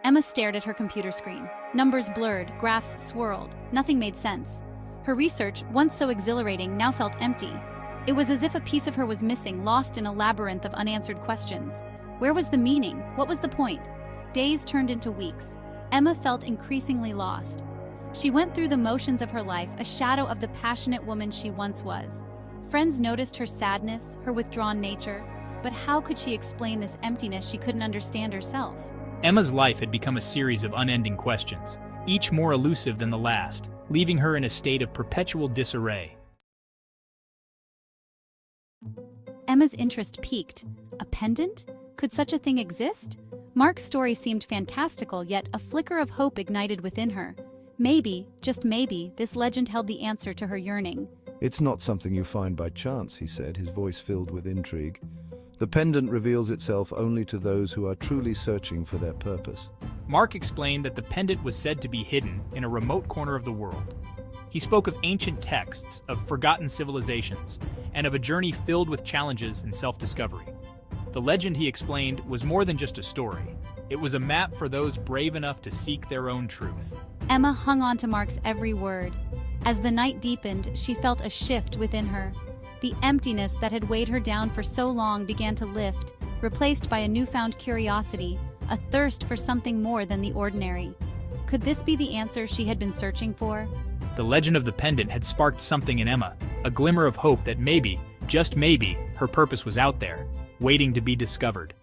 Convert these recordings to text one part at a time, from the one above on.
Emma stared at her computer screen. Numbers blurred, graphs swirled. Nothing made sense. Her research, once so exhilarating, now felt empty. It was as if a piece of her was missing, lost in a labyrinth of unanswered questions. Where was the meaning? What was the point? Days turned into weeks. Emma felt increasingly lost. She went through the motions of her life, a shadow of the passionate woman she once was. Friends noticed her sadness, her withdrawn nature, but how could she explain this emptiness she couldn't understand herself? Emma's life had become a series of unending questions, each more elusive than the last, leaving her in a state of perpetual disarray. Emma's interest peaked. A pendant? Could such a thing exist? Mark's story seemed fantastical, yet a flicker of hope ignited within her. Maybe, just maybe, this legend held the answer to her yearning. "It's not something you find by chance," he said, his voice filled with intrigue. "The pendant reveals itself only to those who are truly searching for their purpose." Mark explained that the pendant was said to be hidden in a remote corner of the world. He spoke of ancient texts, of forgotten civilizations, and of a journey filled with challenges and self-discovery. The legend, he explained, was more than just a story. It was a map for those brave enough to seek their own truth. Emma hung on to Mark's every word. As the night deepened, she felt a shift within her. The emptiness that had weighed her down for so long began to lift, replaced by a newfound curiosity, a thirst for something more than the ordinary. Could this be the answer she had been searching for? The legend of the pendant had sparked something in Emma, a glimmer of hope that maybe, just maybe, her purpose was out there, waiting to be discovered.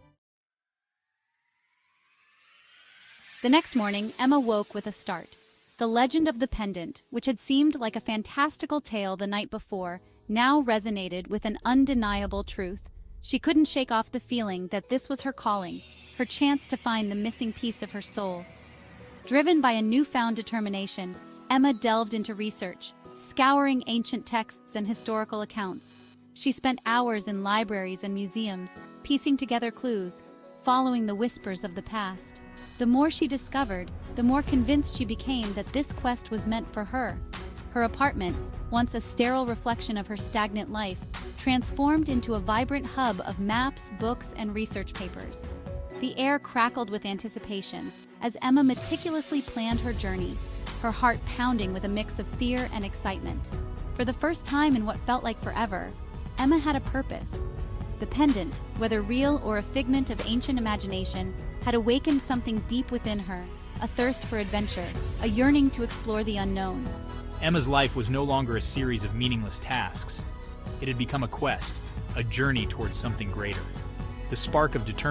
The next morning, Emma woke with a start. The legend of the pendant, which had seemed like a fantastical tale the night before, now resonated with an undeniable truth. She couldn't shake off the feeling that this was her calling, her chance to find the missing piece of her soul. Driven by a newfound determination, Emma delved into research, scouring ancient texts and historical accounts. She spent hours in libraries and museums, piecing together clues, following the whispers of the past. The more she discovered, the more convinced she became that this quest was meant for her. Her apartment, once a sterile reflection of her stagnant life, transformed into a vibrant hub of maps, books, and research papers. The air crackled with anticipation as Emma meticulously planned her journey, her heart pounding with a mix of fear and excitement. For the first time in what felt like forever, Emma had a purpose. The pendant, whether real or a figment of ancient imagination, had awakened something deep within her, a thirst for adventure, a yearning to explore the unknown. Emma's life was no longer a series of meaningless tasks. It had become a quest, a journey towards something greater. The spark of determination